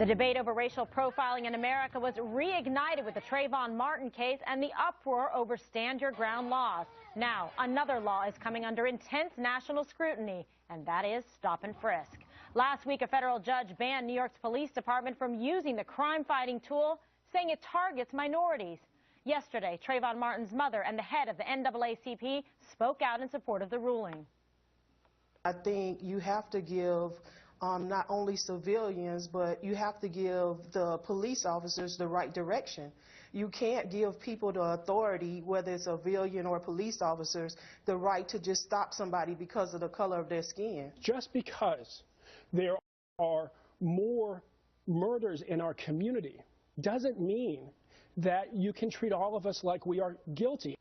The debate over racial profiling in America was reignited with the Trayvon Martin case and the uproar over stand your ground laws. Now, another law is coming under intense national scrutiny, and that is stop and frisk. Last week, a federal judge banned New York's police department from using the crime-fighting tool, saying it targets minorities. Yesterday, Trayvon Martin's mother and the head of the NAACP spoke out in support of the ruling. I think you have to give not only civilians, but you have to give the police officers the right direction. You can't give people the authority, whether it's civilian or police officers, the right to just stop somebody because of the color of their skin. Just because there are more murders in our community doesn't mean that you can treat all of us like we are guilty.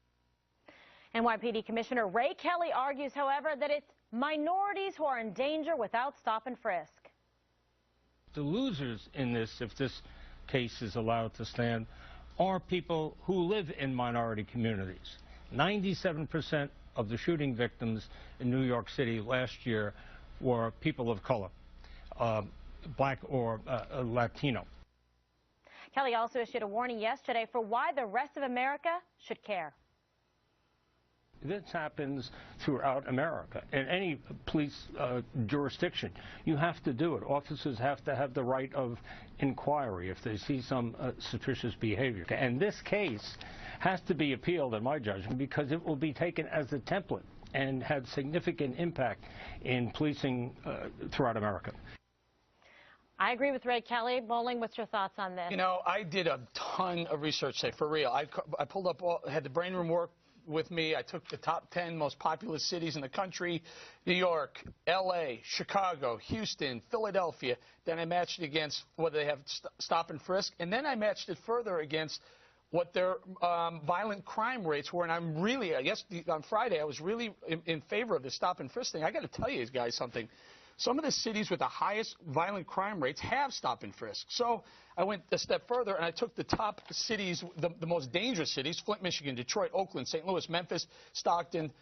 NYPD Commissioner Ray Kelly argues, however, that it's minorities who are in danger without stop and frisk. The losers in this, if this case is allowed to stand, are people who live in minority communities. 97% of the shooting victims in New York City last year were people of color, black or Latino. Kelly also issued a warning yesterday for why the rest of America should care. This happens throughout America. In any police jurisdiction, you have to do it. Officers have to have the right of inquiry if they see some suspicious behavior. And this case has to be appealed, in my judgment, because it will be taken as a template and have significant impact in policing throughout America. I agree with Ray Kelly. Bolling, what's your thoughts on this? You know, I did a ton of research today, for real. I pulled up, had the brain room work with me. I took the top 10 most populous cities in the country: New York, L.A., Chicago, Houston, Philadelphia. Then I matched it against whether they have stop and frisk, and then I matched it further against what their violent crime rates were. And I'm really, I guess on Friday, I was really in favor of the stop and frisk thing. I got to tell you guys something. Some of the cities with the highest violent crime rates have stop and frisk. So I went a step further and I took the top cities, the most dangerous cities: Flint, Michigan, Detroit, Oakland, St. Louis, Memphis, Stockton.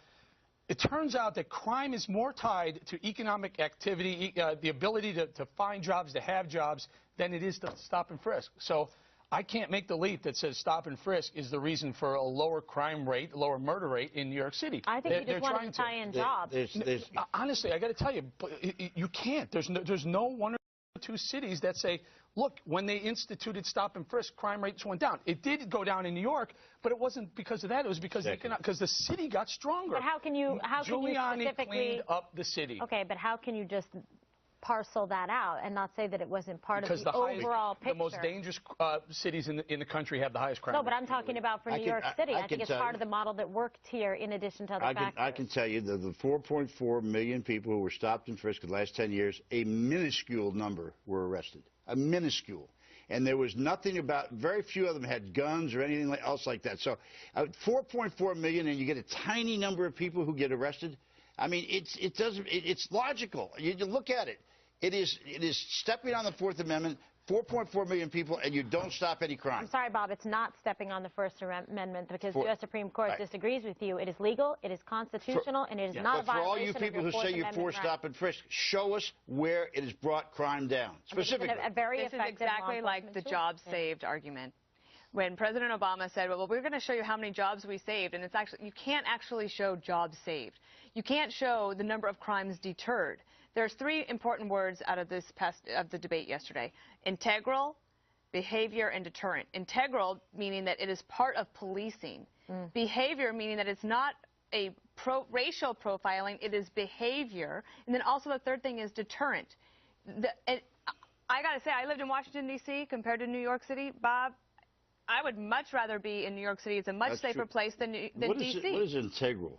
It turns out that crime is more tied to economic activity, the ability to find jobs, to have jobs, than it is to stop and frisk. So I can't make the leap that says stop and frisk is the reason for a lower crime rate, lower murder rate in New York City. I think you just wanted to tie in jobs. Honestly, I got to tell you, you can't. There's no one or two cities that say, look, when they instituted stop and frisk, crime rates went down. It did go down in New York, but it wasn't because of that. It was because the city got stronger. But how can you Giuliani cleaned up the city. Okay, but how can you just parcel that out and not say that it wasn't part of the overall picture? The most dangerous cities in the country have the highest crime rate. No, but I'm talking about for New York City. I think it's part of the model that worked here in addition to other factors. I can tell you that the 4.4 million people who were stopped and frisked in the last 10 years, a minuscule number were arrested. A minuscule. And there was nothing about, very few of them had guns or anything else like that. So 4.4 million, and you get a tiny number of people who get arrested. I mean, it's logical. You look at it. It is stepping on the Fourth Amendment, 4.4 million people, and you don't stop any crime. I'm sorry, Bob, it's not stepping on the First Amendment because the U.S. Supreme Court disagrees with you. It is legal, it is constitutional, and it is not a violation of your Fourth Amendment. But for all you people who say you're for stop and frisk, show us where it has brought crime down, specifically. This is exactly like the jobs saved argument. When President Obama said, well, we're going to show you how many jobs we saved, and it's actually, you can't actually show jobs saved. You can't show the number of crimes deterred. There's three important words out of the debate yesterday: integral, behavior, and deterrent. Integral meaning that it is part of policing. Behavior meaning that it's not a racial profiling, it is behavior. And then also the third thing is deterrent. I got to say, I lived in Washington, D.C. compared to New York City. Bob, I would much rather be in New York City. It's a much safer place than D.C. What is integral?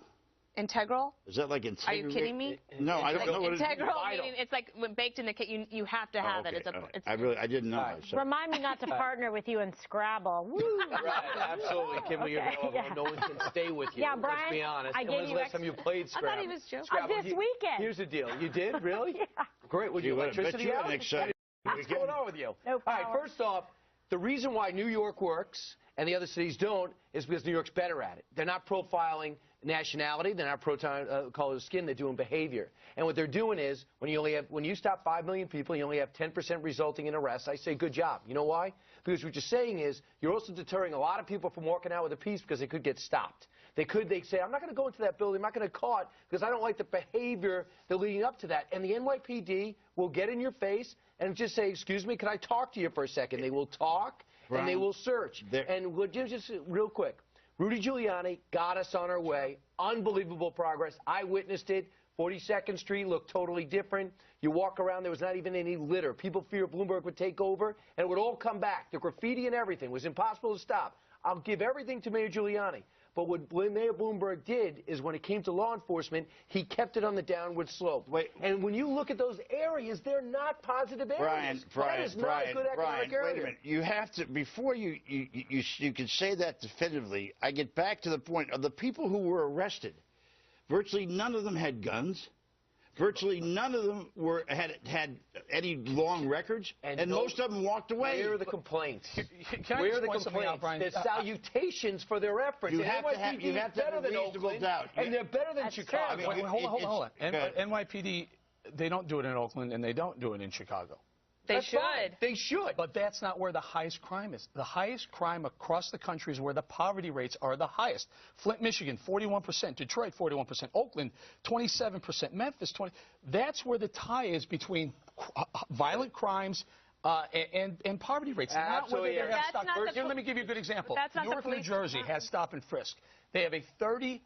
Integral? Is that like integrity? Are you kidding me? No, I don't know what it is. Integral meaning it's like when baked in the cake, you have to have it. I didn't know. Remind me not to partner with you in Scrabble. Woo. Right, absolutely. Kim, you're no one can stay with you. Yeah, Brian, let's be honest. I gave you last time you played Scrabble? I thought he was joking. Scrabble, This weekend. Here's the deal. You did? Really? Yeah. Great. Would you electricity out? What's going on with you? No power. All right, first off, The reason why New York works and the other cities don't is because New York's better at it. They're not profiling nationality. They're not profiling color of skin. They're doing behavior. And what they're doing is when you stop 5 million people, you only have 10% resulting in arrests. I say good job. You know why? Because what you're saying is you're also deterring a lot of people from walking out with a piece because they could get stopped. They say, I'm not going to go into that building. I'm not going to caught because I don't like the behavior that's leading up to that. And the NYPD will get in your face and just say, excuse me, can I talk to you for a second? They will talk and they will search. And just real quick, Rudy Giuliani got us on our way. Unbelievable progress. I witnessed it. 42nd Street looked totally different. You walk around, there was not even any litter. People feared Bloomberg would take over, and it would all come back. The graffiti and everything was impossible to stop. I'll give everything to Mayor Giuliani. But what Mayor Bloomberg did is when it came to law enforcement, he kept it on the downward slope. And when you look at those areas, they're not positive areas. That is not a good economic area. Wait a minute. You have to, before you can say that definitively, I get back to the point of the people who were arrested. Virtually none of them had guns. Virtually none of them had any long records, and most of them walked away. Where are the complaints? Where are the complaints? There's salutations for their efforts. You have to have a reasonable doubt. And they're better than Chicago. Hold on. NYPD, they don't do it in Oakland, and they don't do it in Chicago. They should. They should. But that's not where the highest crime is. The highest crime across the country is where the poverty rates are the highest. Flint, Michigan, 41%. Detroit, 41%. Oakland, 27%. Memphis, 20%. That's where the tie is between violent crimes and poverty rates. Absolutely. Let me give you a good example. Newark, New Jersey has stop and frisk. They have a 33%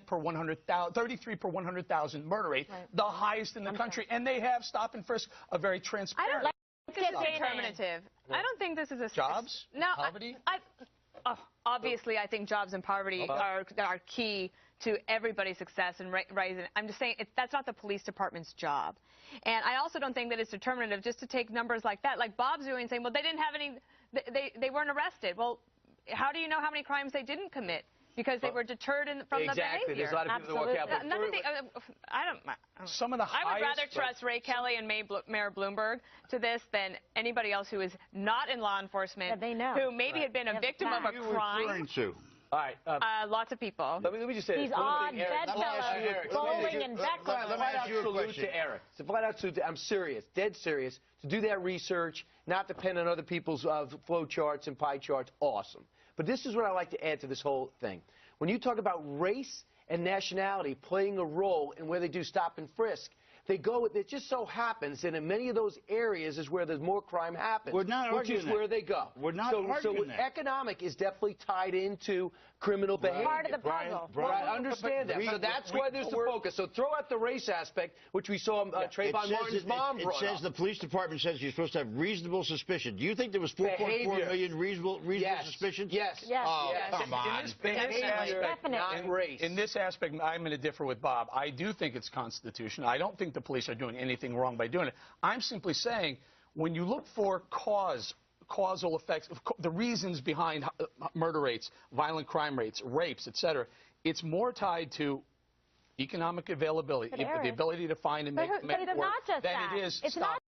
per 100,000, 33 per 100,000 murder rate, the highest in the country, and they have stop and frisk, a very transparent. I don't think this is determinative. I don't think this is a jobs, poverty. Obviously, I think jobs and poverty are key to everybody's success and rising. I'm just saying that's not the police department's job, and I also don't think that it's determinative just to take numbers like that, like Bob's doing, saying, well, they didn't have any, they weren't arrested. Well, how do you know how many crimes they didn't commit? Because they were deterred from the behavior. There's a lot of people that walk out. I would rather trust Ray Kelly and Mayor Bloomberg to this than anybody else who is not in law enforcement, who maybe had been a victim of a crime. All right. Lots of people. Let me just say these odd bedfellows, Bolling and Beckel. Let me ask you a question. To Eric. So flat out salute to, I'm serious, dead serious, to do that research, not depend on other people's flow charts and pie charts. Awesome. But this is what I like to add to this whole thing. When you talk about race and nationality playing a role in where they do stop and frisk, it just so happens that in many of those areas is where there's more crime happens. We're not arguing where they go. We're not arguing that. Economic is definitely tied into criminal behavior. Part of the puzzle. I understand that. So that's why there's the focus. So throw out the race aspect, which we saw Trayvon Martin's mom brought up. It says the police department says you're supposed to have reasonable suspicion. Do you think there was 4.4 million reasonable suspicions? Yes. Oh, come on. In this aspect, I'm going to differ with Bob. I do think it's constitutional. I don't think the police are doing anything wrong by doing it. I'm simply saying when you look for causal effects, the reasons behind murder rates, violent crime rates, rapes, etc., it's more tied to economic availability, the ability to find and make work, than it is stop